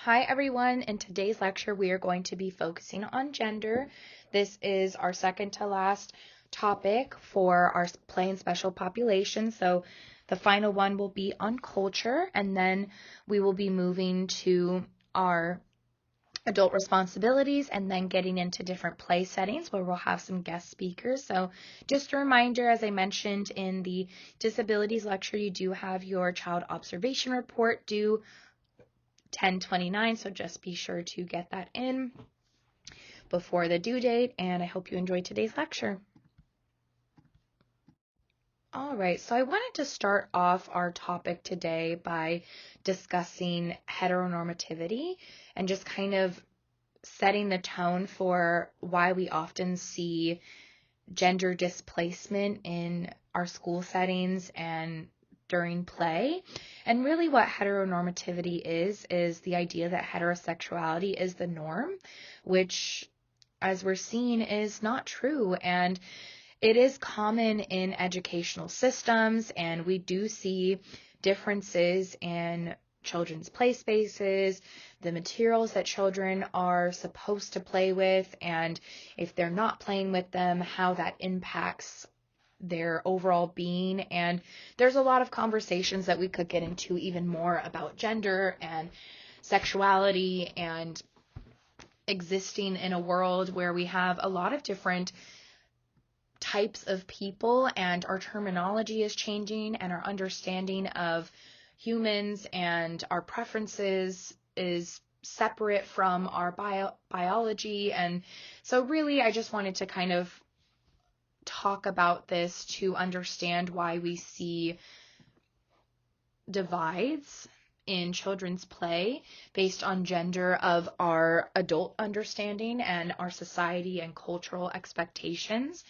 Hi everyone, in today's lecture we are going to be focusing on gender. This is our second to last topic for our play and special population. So the final one will be on culture, and then we will be moving to our adult responsibilities and then getting into different play settings where we'll have some guest speakers. So just a reminder, as I mentioned in the disabilities lecture, you do have your child observation report due 10/29, so just be sure to get that in before the due date, and I hope you enjoyed today's lecture. All right, so I wanted to start off our topic today by discussing heteronormativity and just kind of setting the tone for why we often see gender displacement in our school settings and during play. And really what heteronormativity is the idea that heterosexuality is the norm, which, as we're seeing, is not true. And it is common in educational systems, and we do see differences in children's play spaces, the materials that children are supposed to play with, and if they're not playing with them, how that impacts their overall being. And there's a lot of conversations that we could get into even more about gender and sexuality and existing in a world where we have a lot of different types of people, and our terminology is changing, and our understanding of humans and our preferences is separate from our biology. And so really I just wanted to kind of talk about this to understand why we see divides in children's play based on gender of our adult understanding and our society and cultural expectations.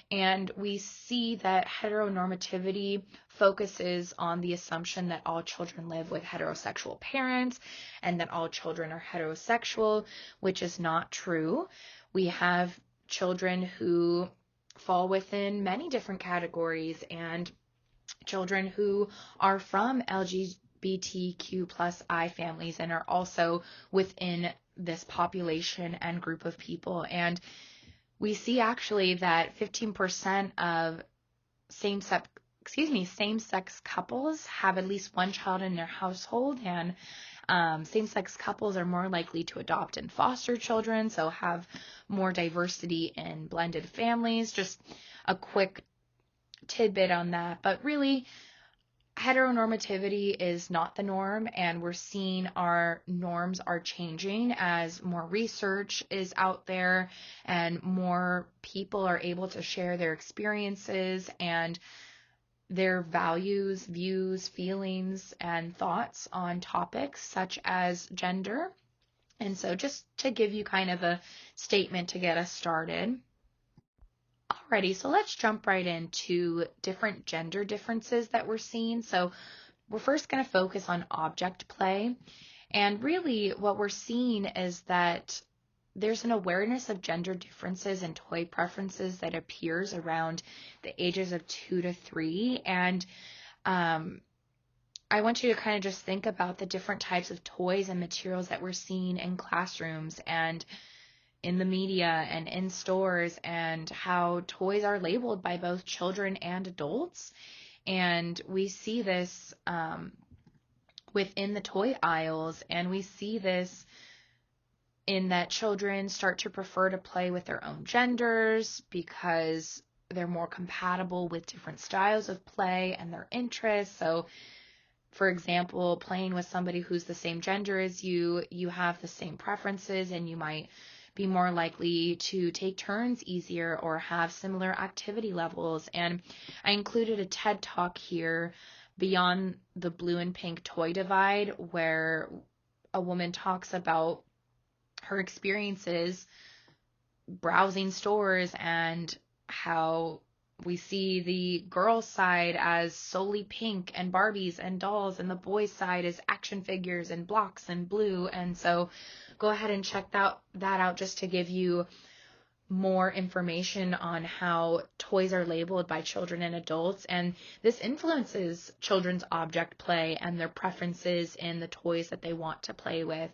And we see that heteronormativity focuses on the assumption that all children live with heterosexual parents and that all children are heterosexual, which is not true. We have children who fall within many different categories, and children who are from LGBTQ plus I families and are also within this population and group of people. And we see actually that 15% of same-sex couples have at least one child in their household, and same-sex couples are more likely to adopt and foster children, so have more diversity in blended families. Just a quick tidbit on that. But really, heteronormativity is not the norm, and we're seeing our norms are changing as more research is out there and more people are able to share their experiences and their values, views, feelings, and thoughts on topics such as gender. And so just to give you kind of a statement to get us started. Alrighty, so let's jump right into different gender differences that we're seeing. So we're first going to focus on object play. And really what we're seeing is that there's an awareness of gender differences and toy preferences that appears around the ages of 2 to 3. And I want you to kind of just think about the different types of toys and materials that we're seeing in classrooms and in the media and in stores, and how toys are labeled by both children and adults. And we see this within the toy aisles, and we see this in that children start to prefer to play with their own genders because they're more compatible with different styles of play and their interests. So for example, playing with somebody who's the same gender as you, you have the same preferences, and you might be more likely to take turns easier or have similar activity levels. And I included a TED Talk here, Beyond the Blue and Pink Toy Divide, where a woman talks about her experiences browsing stores and how we see the girls' side as solely pink and Barbies and dolls, and the boys' side is action figures and blocks and blue. And so go ahead and check that out just to give you more information on how toys are labeled by children and adults, and this influences children's object play and their preferences in the toys that they want to play with.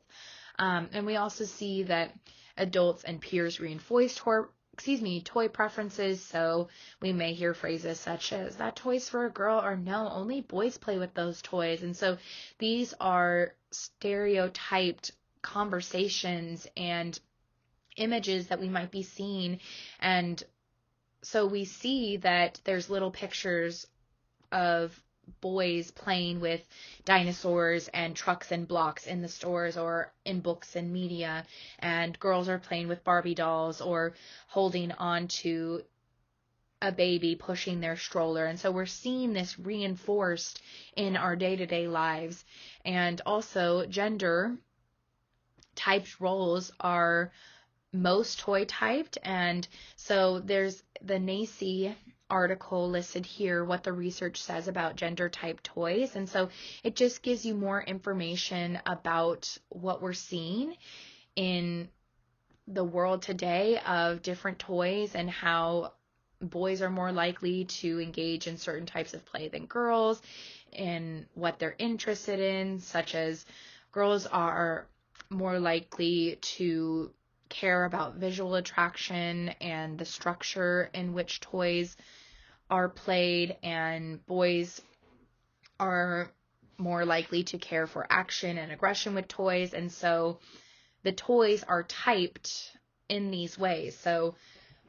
And we also see that adults and peers reinforce toy preferences. So we may hear phrases such as, that toy's for a girl, or no, only boys play with those toys. And so these are stereotyped conversations and images that we might be seeing. And so we see that there's little pictures of boys playing with dinosaurs and trucks and blocks in the stores or in books and media, and girls are playing with Barbie dolls or holding on to a baby pushing their stroller. And so we're seeing this reinforced in our day-to-day lives. And also gender typed roles are most toy typed, and so there's the NACI article listed here, what the research says about gender type toys. And so it just gives you more information about what we're seeing in the world today of different toys and how boys are more likely to engage in certain types of play than girls, and what they're interested in, such as girls are more likely to care about visual attraction and the structure in which toys are played, and boys are more likely to care for action and aggression with toys. And so the toys are typed in these ways. So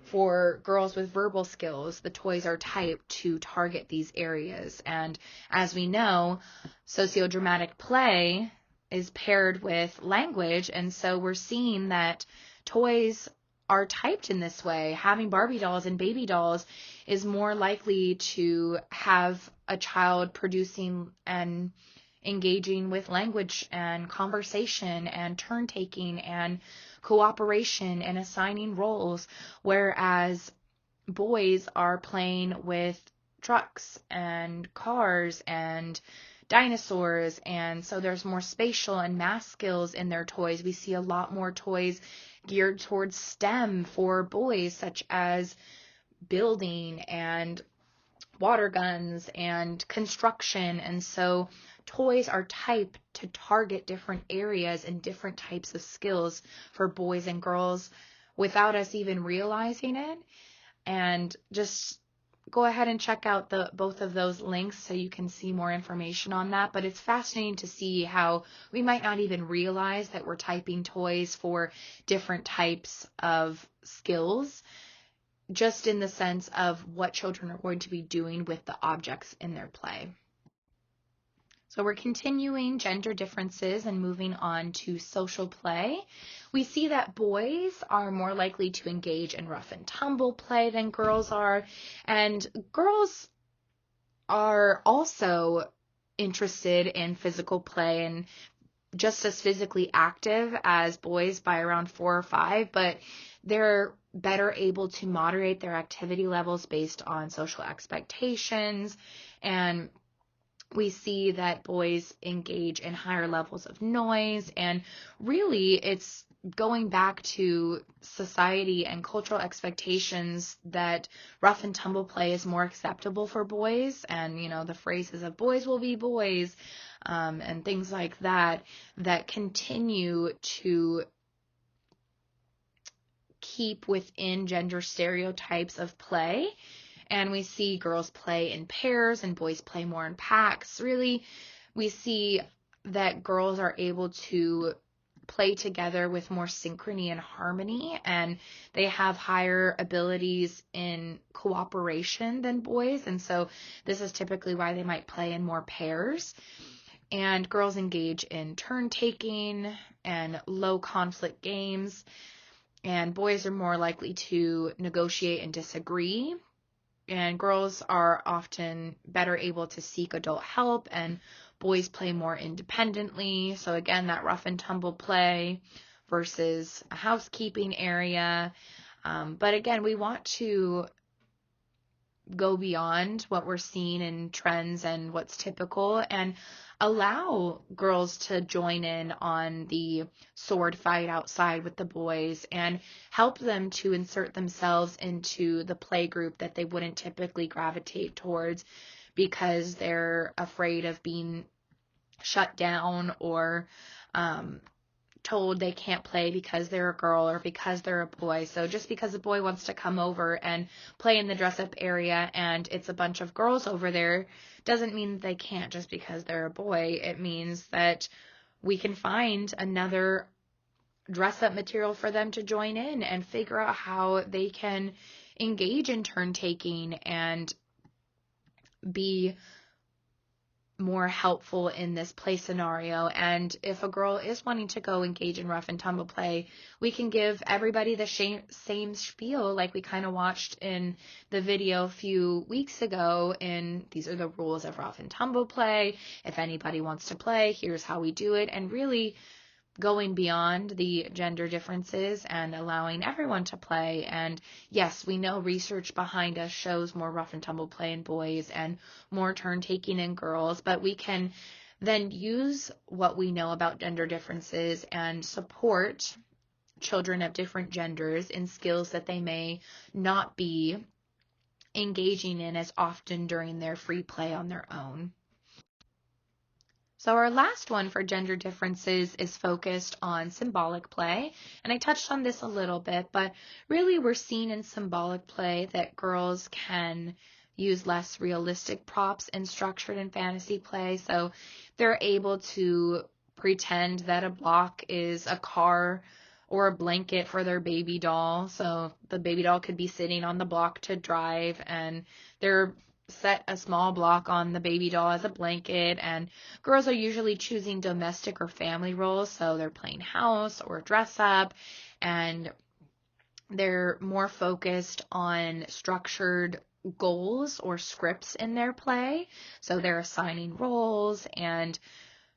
for girls with verbal skills, the toys are typed to target these areas. And as we know, sociodramatic play is paired with language, and so we're seeing that toys are typed in this way. Having Barbie dolls and baby dolls is more likely to have a child producing and engaging with language and conversation and turn taking and cooperation and assigning roles, whereas boys are playing with trucks and cars and dinosaurs. And so there's more spatial and math skills in their toys. We see a lot more toys geared towards STEM for boys, such as building and water guns and construction. And so toys are typed to target different areas and different types of skills for boys and girls without us even realizing it. And just go ahead and check out both of those links so you can see more information on that. But it's fascinating to see how we might not even realize that we're typing toys for different types of skills, just in the sense of what children are going to be doing with the objects in their play. So we're continuing gender differences and moving on to social play. We see that boys are more likely to engage in rough and tumble play than girls are, and girls are also interested in physical play and just as physically active as boys by around 4 or 5, but they're better able to moderate their activity levels based on social expectations. And we see that boys engage in higher levels of noise, and really it's going back to society and cultural expectations that rough and tumble play is more acceptable for boys, and the phrases of boys will be boys, and things like that continue to keep within gender stereotypes of play. And we see girls play in pairs and boys play more in packs. Really, we see that girls are able to play together with more synchrony and harmony, and they have higher abilities in cooperation than boys. And so this is typically why they might play in more pairs. And girls engage in turn taking and low conflict games, and boys are more likely to negotiate and disagree. And girls are often better able to seek adult help, and boys play more independently. So again, that rough and tumble play versus a housekeeping area. But again, we want to go beyond what we're seeing in trends and what's typical. And allow girls to join in on the sword fight outside with the boys and help them to insert themselves into the play group that they wouldn't typically gravitate towards because they're afraid of being shut down or told they can't play because they're a girl or because they're a boy. So just because a boy wants to come over and play in the dress up area and it's a bunch of girls over there doesn't mean that they can't just because they're a boy. It means that we can find another dress up material for them to join in and figure out how they can engage in turn taking and be more helpful in this play scenario. And if a girl is wanting to go engage in rough and tumble play, we can give everybody the same spiel like we kind of watched in the video a few weeks ago. And these are the rules of rough and tumble play. If anybody wants to play, here's how we do it. And really going beyond the gender differences and allowing everyone to play. And yes, we know research behind us shows more rough and tumble play in boys and more turn taking in girls, but we can then use what we know about gender differences and support children of different genders in skills that they may not be engaging in as often during their free play on their own. So our last one for gender differences is focused on symbolic play. And I touched on this a little bit, but really we're seeing in symbolic play that girls can use less realistic props in structured and fantasy play. So they're able to pretend that a block is a car or a blanket for their baby doll. So the baby doll could be sitting on the block to drive, and they're set a small block on the baby doll as a blanket. And girls are usually choosing domestic or family roles, so they're playing house or dress up, and they're more focused on structured goals or scripts in their play. So they're assigning roles and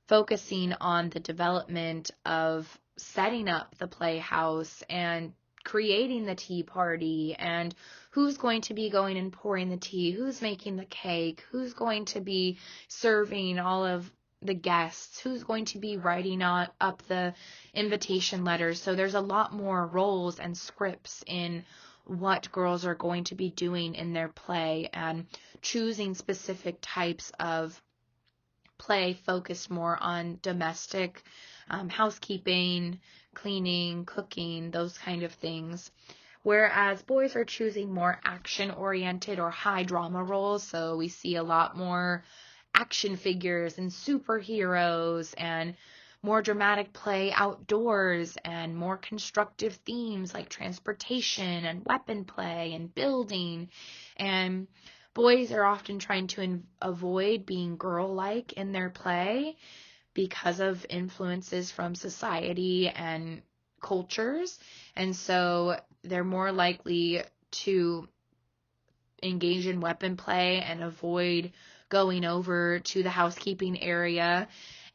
focusing on the development of setting up the playhouse and creating the tea party and who's going to be going and pouring the tea, who's making the cake, who's going to be serving all of the guests, who's going to be writing up the invitation letters. So there's a lot more roles and scripts in what girls are going to be doing in their play and choosing specific types of play focused more on domestic housekeeping, cleaning, cooking, those kind of things. Whereas boys are choosing more action-oriented or high drama roles. So we see a lot more action figures and superheroes and more dramatic play outdoors and more constructive themes like transportation and weapon play and building. And boys are often trying to avoid being girl-like in their play because of influences from society and cultures. And so they're more likely to engage in weapon play and avoid going over to the housekeeping area.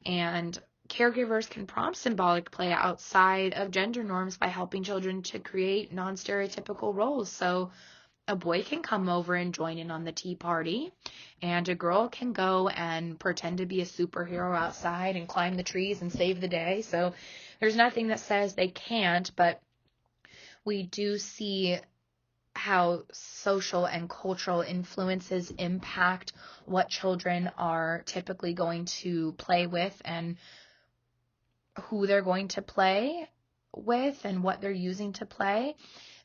And caregivers can prompt symbolic play outside of gender norms by helping children to create non-stereotypical roles. So a boy can come over and join in on the tea party, and a girl can go and pretend to be a superhero outside and climb the trees and save the day. So there's nothing that says they can't, but we do see how social and cultural influences impact what children are typically going to play with and who they're going to play with and what they're using to play.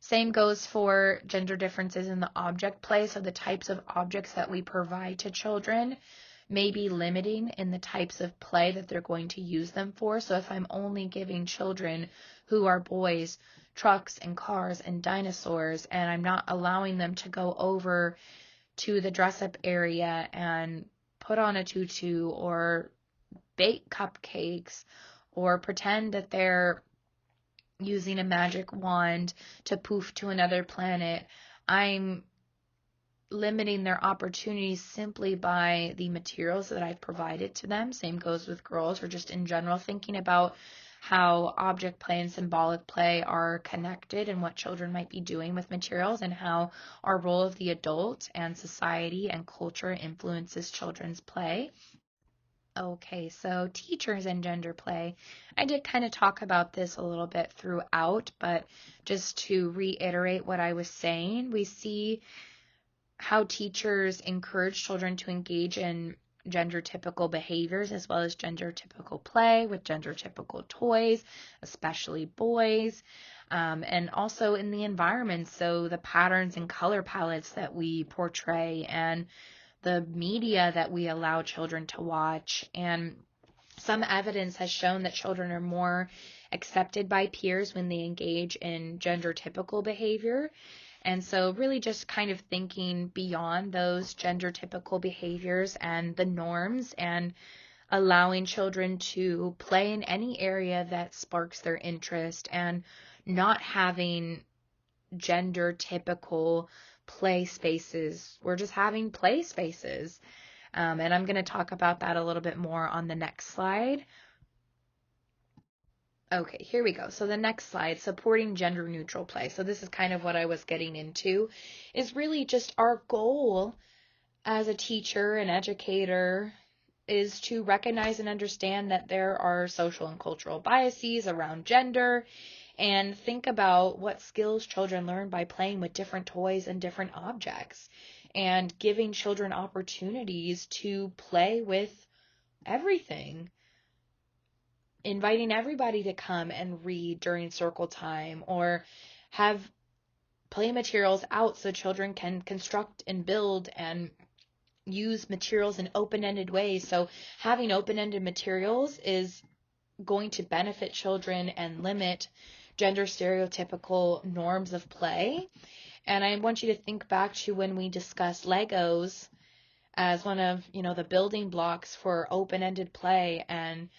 Same goes for gender differences in the object play. So the types of objects that we provide to children may be limiting in the types of play that they're going to use them for. So if I'm only giving children who are boys trucks and cars and dinosaurs, and I'm not allowing them to go over to the dress-up area and put on a tutu or bake cupcakes or pretend that they're using a magic wand to poof to another planet, I'm limiting their opportunities simply by the materials that I've provided to them. Same goes with girls, or just in general thinking about how object play and symbolic play are connected and what children might be doing with materials and how our role of the adult and society and culture influences children's play. Okay, so teachers and gender play. I did kind of talk about this a little bit throughout, but just to reiterate what I was saying, we see how teachers encourage children to engage in gender typical behaviors as well as gender typical play with gender typical toys, especially boys, and also in the environment. So the patterns and color palettes that we portray and the media that we allow children to watch. And some evidence has shown that children are more accepted by peers when they engage in gender typical behavior. And so, really, just kind of thinking beyond those gender typical behaviors and the norms and allowing children to play in any area that sparks their interest and not having gender typical play spaces. We're just having play spaces. And I'm going to talk about that a little bit more on the next slide. Okay, here we go. So the next slide, supporting gender neutral play. So this is kind of what I was getting into, is really just our goal as a teacher and educator is to recognize and understand that there are social and cultural biases around gender and think about what skills children learn by playing with different toys and different objects and giving children opportunities to play with everything, inviting everybody to come and read during circle time or have play materials out so children can construct and build and use materials in open-ended ways. So having open-ended materials is going to benefit children and limit gender stereotypical norms of play. And I want you to think back to when we discussed Legos as one of, the building blocks for open-ended play and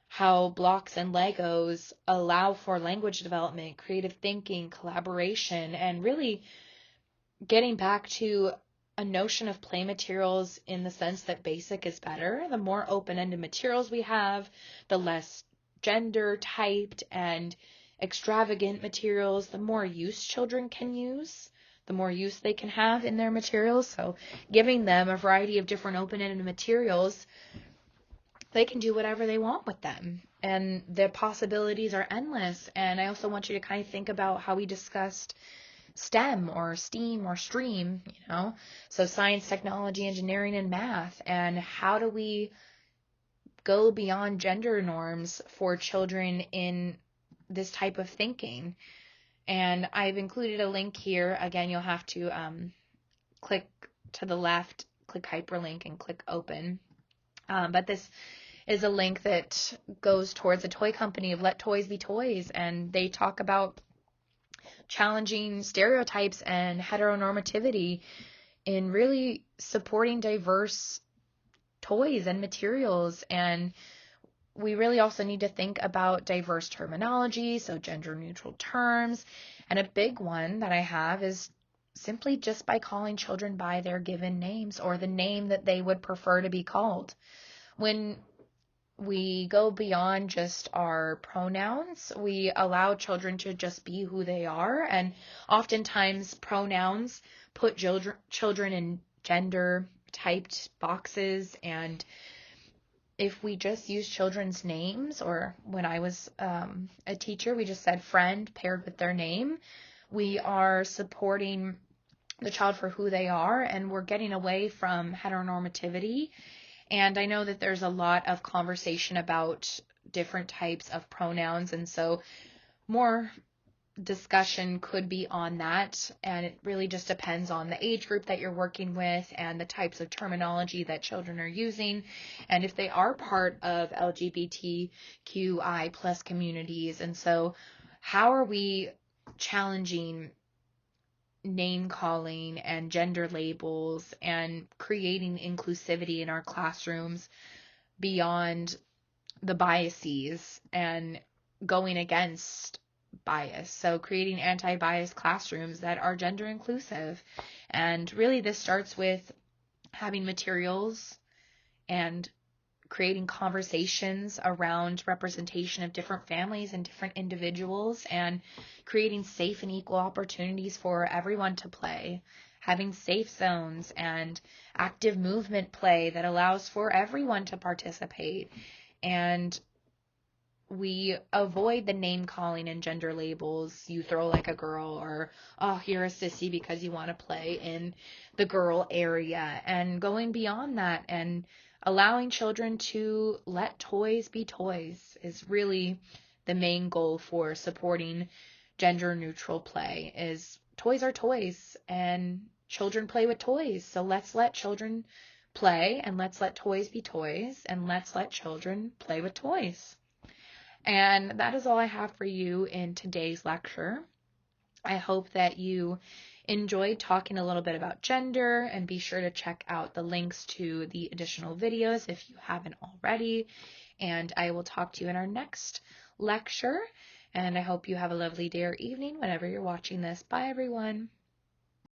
how blocks and Legos allow for language development, creative thinking, collaboration, and really getting back to a notion of play materials in the sense that basic is better. The more open-ended materials we have, the less gender typed and extravagant materials, the more use children can use, the more use they can have in their materials. So giving them a variety of different open-ended materials, they can do whatever they want with them. And the possibilities are endless. And I also want you to kind of think about how we discussed STEM or STEAM or STREAM, so science, technology, engineering, and math. And how do we go beyond gender norms for children in this type of thinking? And I've included a link here. Again, you'll have to click to the left, click hyperlink, and click open. But this is a link that goes towards a toy company of Let Toys Be Toys, and they talk about challenging stereotypes and heteronormativity in really supporting diverse toys and materials. And we really also need to think about diverse terminology, so gender neutral terms. And a big one that I have is simply just by calling children by their given names or the name that they would prefer to be called. When we go beyond just our pronouns, we allow children to just be who they are. And oftentimes pronouns put children in gender typed boxes. And if we just use children's names, or when I was a teacher, we just said friend paired with their name, we are supporting the child for who they are, and we're getting away from heteronormativity. And I know that there's a lot of conversation about different types of pronouns, and so more discussion could be on that, and it really just depends on the age group that you're working with and the types of terminology that children are using, and if they are part of LGBTQI plus communities. And so how are we challenging name calling and gender labels and creating inclusivity in our classrooms beyond the biases and going against bias? So creating anti-bias classrooms that are gender inclusive. And really this starts with having materials and creating conversations around representation of different families and different individuals, and creating safe and equal opportunities for everyone to play, having safe zones and active movement play that allows for everyone to participate. And we avoid the name calling and gender labels. You throw like a girl, or, oh, you're a sissy because you want to play in the girl area. And going beyond that and allowing children to let toys be toys is really the main goal for supporting gender neutral play. Is toys are toys and children play with toys. So let's let children play, and let's let toys be toys, and let's let children play with toys. And that is all I have for you in today's lecture. I hope that you enjoyed talking a little bit about gender, and be sure to check out the links to the additional videos if you haven't already. And I will talk to you in our next lecture. And I hope you have a lovely day or evening whenever you're watching this. Bye, everyone.